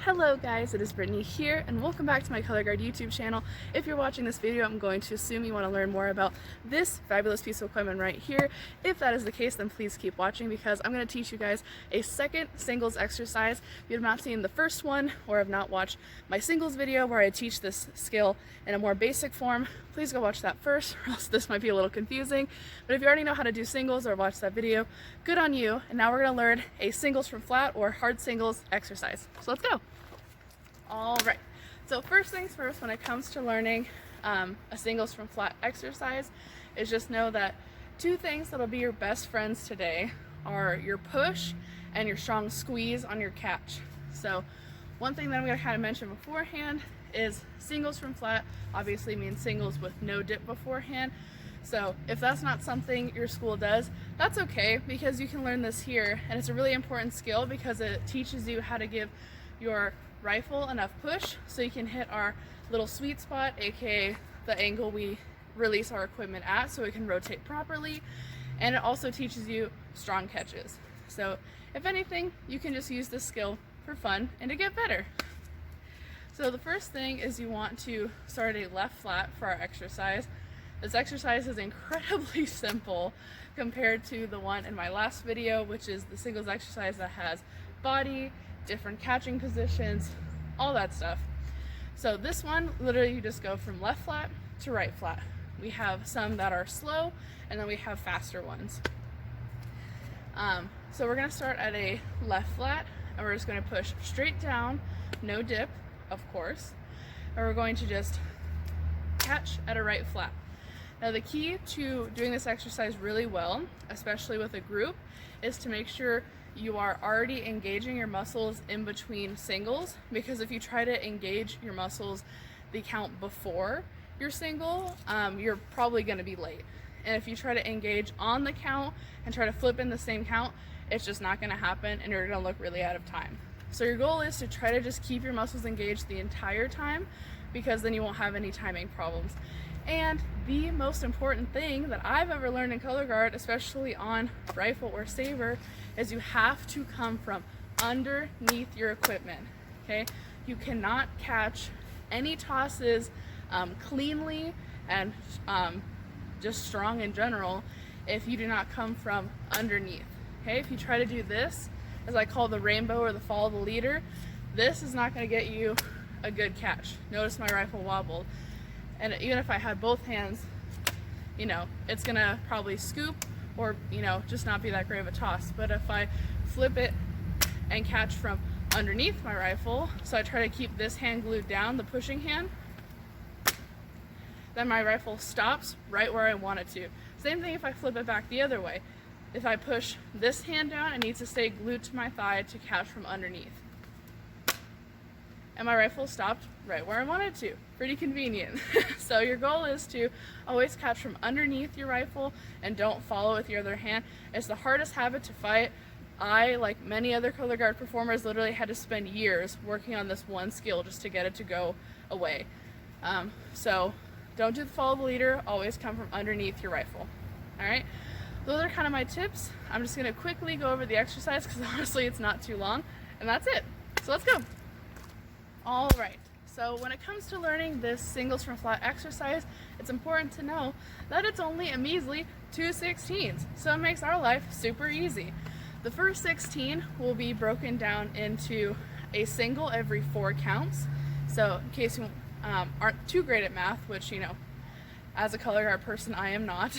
Hello guys, it is Brittany here and welcome back to my Color Guard YouTube channel. If you're watching this video, I'm going to assume you want to learn more about this fabulous piece of equipment right here. If that is the case, then please keep watching because I'm going to teach you guys a second singles exercise. If you have not seen the first one or have not watched my singles video where I teach this skill in a more basic form, please go watch that first or else this might be a little confusing. But if you already know how to do singles or watch that video, good on you. And now we're going to learn a singles from flat or hard singles exercise. So let's go. All right, so first things first, when it comes to learning a singles from flat exercise, is just know that two things that'll be your best friends today are your push and your strong squeeze on your catch. So one thing that I'm going to kind of mention beforehand is singles from flat obviously means singles with no dip beforehand. So if that's not something your school does, that's okay, because you can learn this here, and it's a really important skill because it teaches you how to give your rifle enough push so you can hit our little sweet spot, aka the angle we release our equipment at so it can rotate properly, and it also teaches you strong catches. So if anything, you can just use this skill for fun and to get better. So the first thing is you want to start a left flat for our exercise. This exercise is incredibly simple compared to the one in my last video, which is the singles exercise that has body, different catching positions, all that stuff. So this one, literally you just go from left flat to right flat. We have some that are slow and then we have faster ones. So we're gonna start at a left flat and we're just gonna push straight down, no dip, of course, and we're going to just catch at a right flat. Now the key to doing this exercise really well, especially with a group, is to make sure you are already engaging your muscles in between singles, because if you try to engage your muscles the count before your single, you're probably going to be late. And if you try to engage on the count and try to flip in the same count, it's just not going to happen and you're going to look really out of time. So your goal is to try to just keep your muscles engaged the entire time, because then you won't have any timing problems. And the most important thing that I've ever learned in color guard, especially on rifle or saber, is you have to come from underneath your equipment, okay? You cannot catch any tosses cleanly and just strong in general if you do not come from underneath, okay? If you try to do this, as I call the rainbow or the follow the leader, this is not going to get you a good catch. Notice my rifle wobbled. And even if I had both hands, you know, it's gonna probably scoop or, you know, just not be that great of a toss. But if I flip it and catch from underneath my rifle, so I try to keep this hand glued down, the pushing hand, then my rifle stops right where I want it to. Same thing if I flip it back the other way. If I push this hand down, it needs to stay glued to my thigh to catch from underneath. And my rifle stopped right where I wanted to. Pretty convenient. So your goal is to always catch from underneath your rifle and don't follow with your other hand. It's the hardest habit to fight. I, like many other color guard performers, literally had to spend years working on this one skill just to get it to go away. So don't do the follow the leader, always come from underneath your rifle. Alright, those are kind of my tips. I'm just going to quickly go over the exercise because honestly it's not too long, and that's it. So let's go. All right, so when it comes to learning this singles from flat exercise, it's important to know that it's only a measly 2 16ths, so it makes our life super easy. The first 16 will be broken down into a single every 4 counts. So in case you aren't too great at math, which, you know, as a color guard person I am not,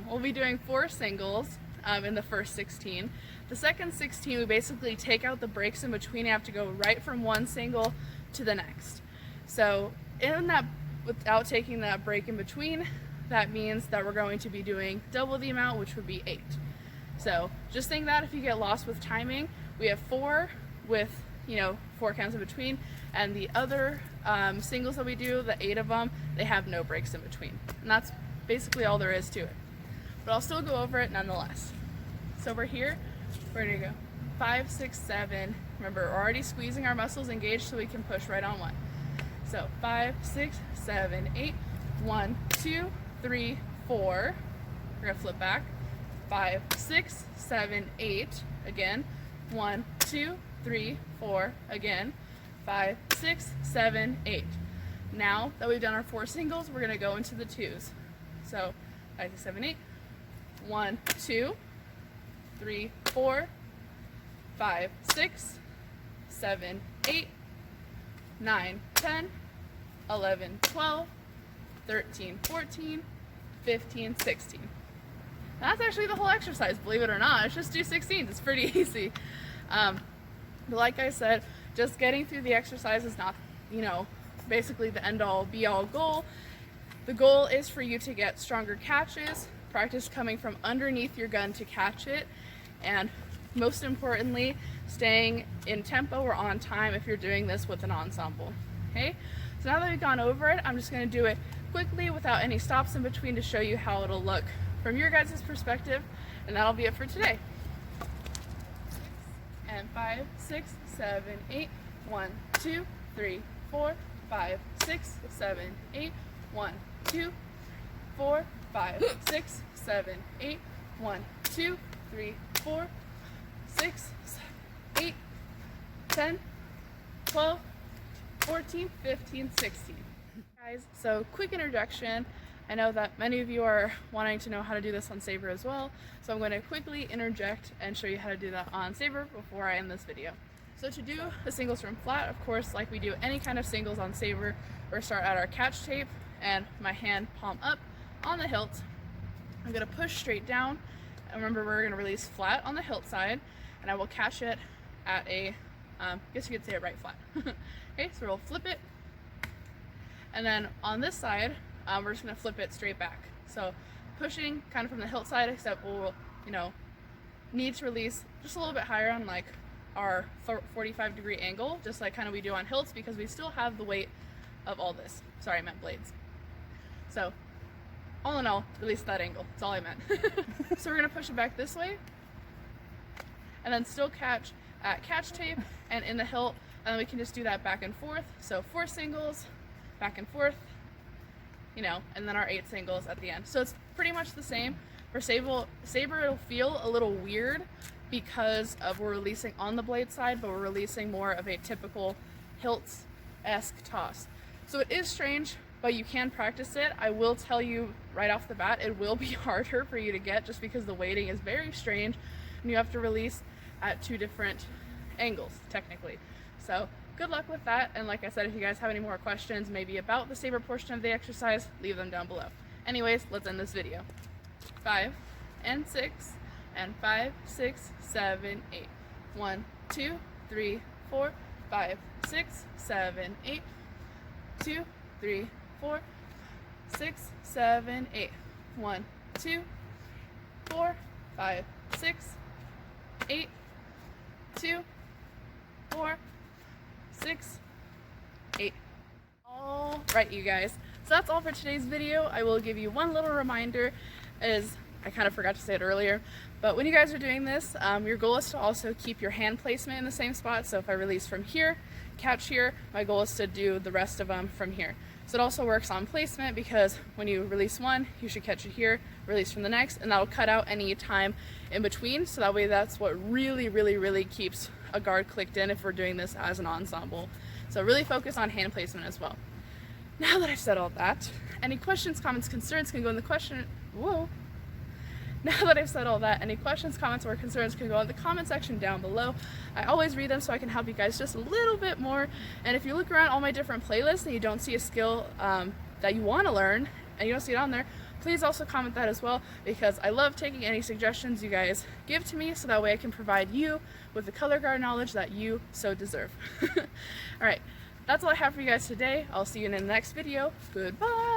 we'll be doing 4 singles in the first 16. The second 16, we basically take out the breaks in between. You have to go right from one single to the next. So in that, without taking that break in between, that means that we're going to be doing double the amount, which would be 8. So just think that if you get lost with timing, we have 4 with, you know, 4 counts in between, and the other singles that we do, the 8 of them, they have no breaks in between. And that's basically all there is to it. But I'll still go over it nonetheless. So we're here. We're gonna go 5, 6, 7. Remember, we're already squeezing our muscles engaged so we can push right on one. So 5, 6, 7, 8. 1, 2, 3, 4. We're gonna flip back. 5, 6, 7, 8. Again. 1, 2, 3, 4, again, 5, 6, 7, 8. Now that we've done our 4 singles, we're going to go into the 2s. So 5, 6, 7, 8. 1, 2, 3, 4, 5, 6, 7, 8, 9, 10, 11, 12, 13, 14, 15, 16. That's actually the whole exercise, believe it or not. It's just do 16s. It's pretty easy. But like I said, just getting through the exercise is not, basically the end-all be-all goal. The goal is for you to get stronger catches, practice coming from underneath your gun to catch it, and most importantly, staying in tempo or on time if you're doing this with an ensemble. Okay? So now that we've gone over it, I'm just going to do it quickly without any stops in between to show you how it'll look from your guys' perspective, and that'll be it for today. 5, 6, 7, 8, 1, 2, 3, 4, 5, 6, 7, 8, 1, 2, 4, 5, 6, 7, 8, 1, 2, 3, 4, 6, 7, 8, 10, 12, 14, 15, 16. Guys, so quick introduction. I know that many of you are wanting to know how to do this on Sabre as well, so I'm going to quickly interject and show you how to do that on Sabre before I end this video. So to do the singles from flat, of course, like we do any kind of singles on Sabre, we're start at our catch tape and my hand palm up on the hilt. I'm going to push straight down, and remember we're going to release flat on the hilt side, and I will catch it at a, I guess you could say it right flat. Okay, so we'll flip it, and then on this side, we're just going to flip it straight back. So pushing kind of from the hilt side, except we'll, need to release just a little bit higher on like our 45-degree angle, just like kind of we do on hilts, because we still have the weight of all this. Sorry, I meant blades. So all in all, release that angle. That's all I meant. So we're going to push it back this way, and then still catch at catch tape and in the hilt, and then we can just do that back and forth. So 4 singles, back and forth, and then our 8 singles at the end. So it's pretty much the same. For Sabre, it'll feel a little weird because of we're releasing on the blade side, but we're releasing more of a typical hilt-esque toss. So it is strange, but you can practice it. I will tell you right off the bat, it will be harder for you to get just because the weighting is very strange, and you have to release at 2 different angles, technically. So good luck with that, and like I said, if you guys have any more questions maybe about the Sabre portion of the exercise, leave them down below. Anyways, let's end this video. 5 and 6 and 5, 6, 7, 8. 1, 2, 3, 4, 5, 6, 7, 8. 2, 3, 4, 6, 7, 8. 1, 2, 4, 5, 6, 8. 2, 4, 6, 8. All right, you guys. So that's all for today's video. I will give you one little reminder, is I kind of forgot to say it earlier, but when you guys are doing this, your goal is to also keep your hand placement in the same spot. So if I release from here, catch here, my goal is to do the rest of them from here. So it also works on placement, because when you release one, you should catch it here, release from the next, and that'll cut out any time in between. So that way, that's what really keeps a guard clicked in if we're doing this as an ensemble. So really focus on hand placement as well. Now that I've said all that, any questions, comments, concerns can go in the question, Now that I've said all that, any questions, comments, or concerns can go in the comment section down below. I always read them so I can help you guys just a little bit more. And if you look around all my different playlists and you don't see a skill that you want to learn and you don't see it on there, please also comment that as well, because I love taking any suggestions you guys give to me, so that way I can provide you with the color guard knowledge that you so deserve. Alright, that's all I have for you guys today. I'll see you in the next video. Goodbye!